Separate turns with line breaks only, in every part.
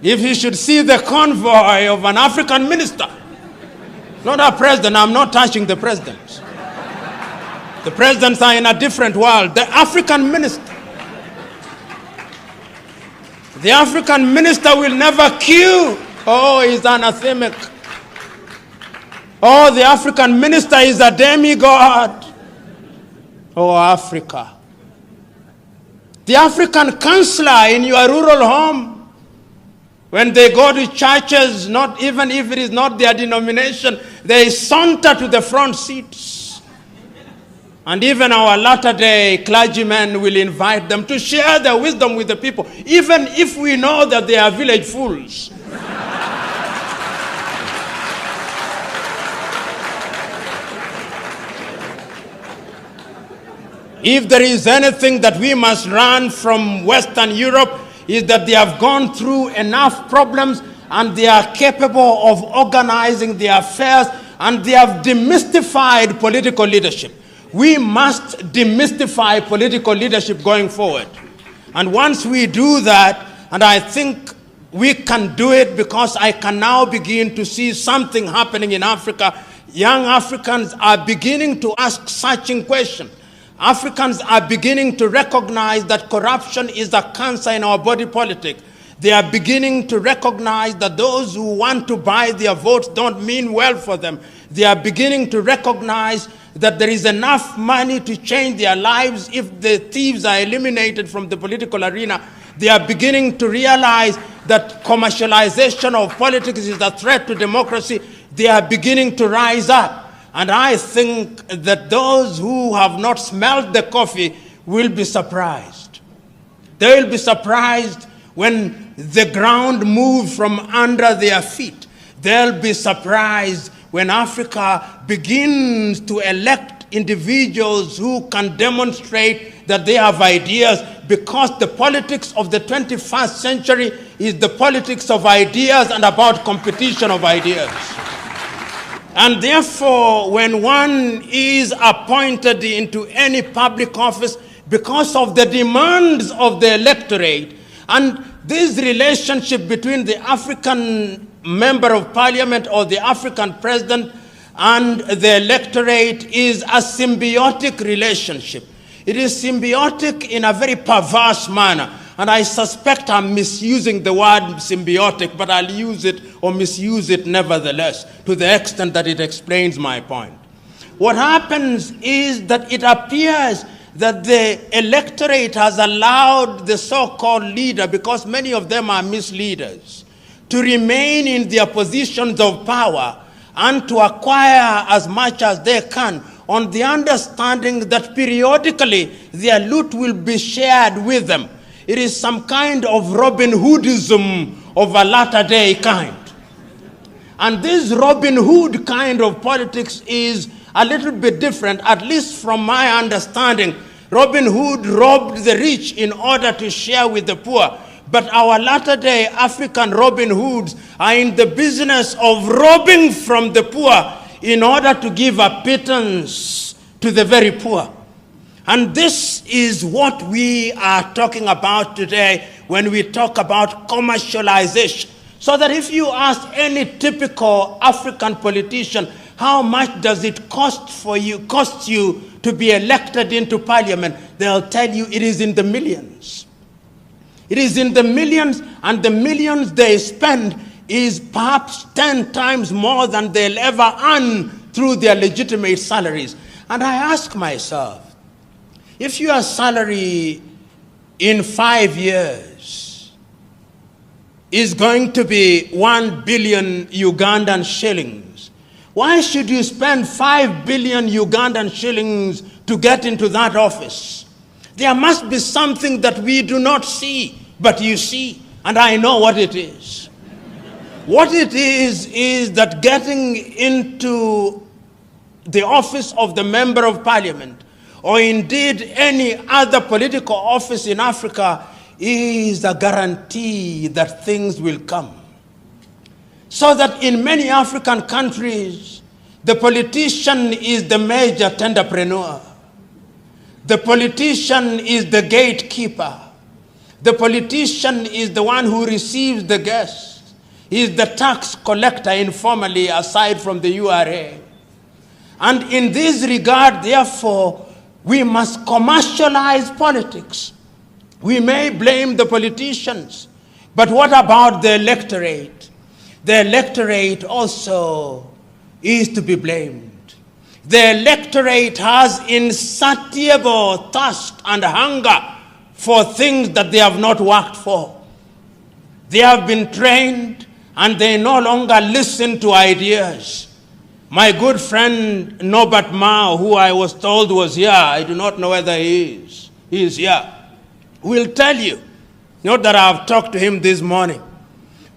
if he should see the convoy of an African minister, not our president, I'm not touching the presidents. The presidents are in a different world. The African minister. The African minister will never queue. Oh, he's anathemic. Oh, the African minister is a demigod. Oh, Africa. The African counselor in your rural home, when they go to churches, not even if it is not their denomination, they saunter to the front seats. And even our latter-day clergymen will invite them to share their wisdom with the people, even if we know that they are village fools. If there is anything that we must learn from Western Europe, is that they have gone through enough problems and they are capable of organizing their affairs, and they have demystified political leadership. We must demystify political leadership going forward. And once we do that, and I think we can do it because I can now begin to see something happening in Africa. Young Africans are beginning to ask searching questions. Africans are beginning to recognize that corruption is a cancer in our body politic. They are beginning to recognize that those who want to buy their votes don't mean well for them. They are beginning to recognize that there is enough money to change their lives if the thieves are eliminated from the political arena. They are beginning to realize that commercialization of politics is a threat to democracy. They are beginning to rise up. And I think that those who have not smelled the coffee will be surprised. They will be surprised when the ground moves from under their feet. They'll be surprised when Africa begins to elect individuals who can demonstrate that they have ideas, because the politics of the 21st century is the politics of ideas and about competition of ideas. And therefore, when one is appointed into any public office because of the demands of the electorate, and this relationship between the African member of parliament or the African president and the electorate is a symbiotic relationship. It is symbiotic in a very perverse manner. And I suspect I'm misusing the word symbiotic, but I'll use it or misuse it nevertheless, to the extent that it explains my point. What happens is that it appears that the electorate has allowed the so-called leader, because many of them are misleaders, to remain in their positions of power and to acquire as much as they can, on the understanding that periodically their loot will be shared with them. It is some kind of Robin Hoodism of a latter-day kind. And this Robin Hood kind of politics is a little bit different, at least from my understanding. Robin Hood robbed the rich in order to share with the poor. But our latter-day African Robin Hoods are in the business of robbing from the poor in order to give a pittance to the very poor. And this is what we are talking about today when we talk about commercialization. So that if you ask any typical African politician, how much does it cost you to be elected into parliament, they'll tell you it is in the millions. It is in the millions, and the millions they spend is perhaps 10 times more than they'll ever earn through their legitimate salaries. And I ask myself, if your salary in 5 years is going to be 1 billion Ugandan shillings, why should you spend 5 billion Ugandan shillings to get into that office? There must be something that we do not see, but you see, and I know what it is. What it is that getting into the office of the Member of Parliament, or indeed any other political office in Africa, is a guarantee that things will come. So that in many African countries, the politician is the major tenderpreneur. The politician is the gatekeeper. The politician is the one who receives the guests. He is the tax collector informally, aside from the URA. And in this regard, therefore, we must commercialize politics. We may blame the politicians, but what about the electorate? The electorate also is to be blamed. The electorate has insatiable thirst and hunger for things that they have not worked for. They have been trained and they no longer listen to ideas. My good friend Norbert Mao, who I was told was here, I do not know whether he is here, will tell you, not that I have talked to him this morning,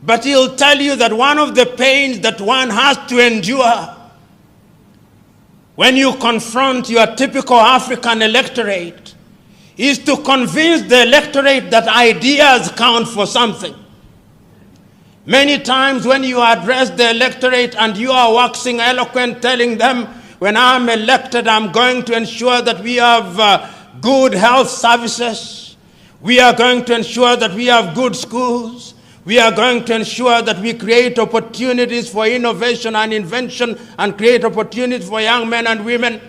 but he'll tell you that one of the pains that one has to endure when you confront your typical African electorate is to convince the electorate that ideas count for something. Many times when you address the electorate and you are waxing eloquent, telling them, when I'm elected, I'm going to ensure that we have good health services. We are going to ensure that we have good schools. We are going to ensure that we create opportunities for innovation and invention and create opportunities for young men and women.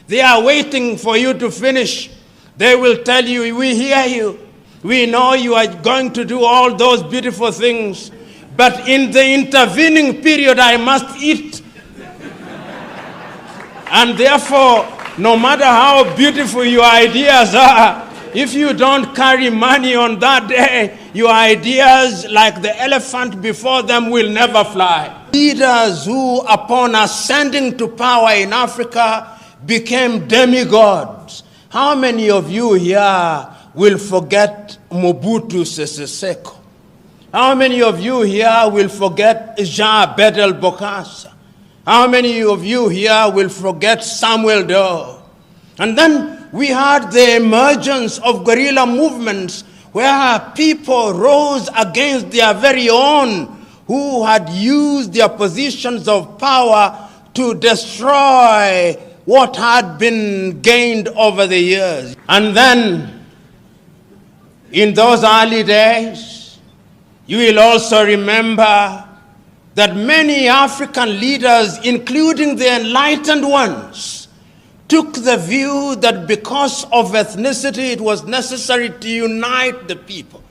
They are waiting for you to finish. They will tell you, we hear you. We know you are going to do all those beautiful things. But in the intervening period, I must eat. And therefore, no matter how beautiful your ideas are, if you don't carry money on that day, your ideas, like the elephant before them, will never fly. Leaders who, upon ascending to power in Africa, became demigods. How many of you here will forget Mobutu Sese Seko? How many of you here will forget Jean Bedel Bokassa? How many of you here will forget Samuel Doe? And then we had the emergence of guerrilla movements where people rose against their very own who had used their positions of power to destroy what had been gained over the years. And then, in those early days, you will also remember that many African leaders, including the enlightened ones, took the view that because of ethnicity, it was necessary to unite the people.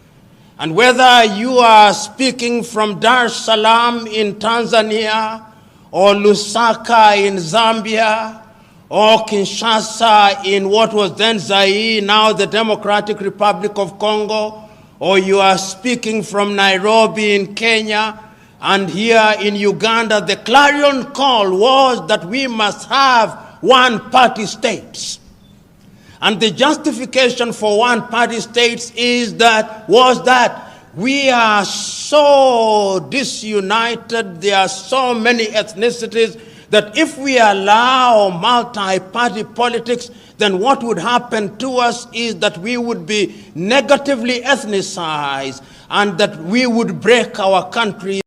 And whether you are speaking from Dar es Salaam in Tanzania, or Lusaka in Zambia, or Kinshasa in what was then Zaire, now the Democratic Republic of Congo, or you are speaking from Nairobi in Kenya, and here in Uganda, the clarion call was that we must have one-party states. And the justification for one-party states was that we are so disunited, there are so many ethnicities, that if we allow multi-party politics, then what would happen to us is that we would be negatively ethnicized and that we would break our country.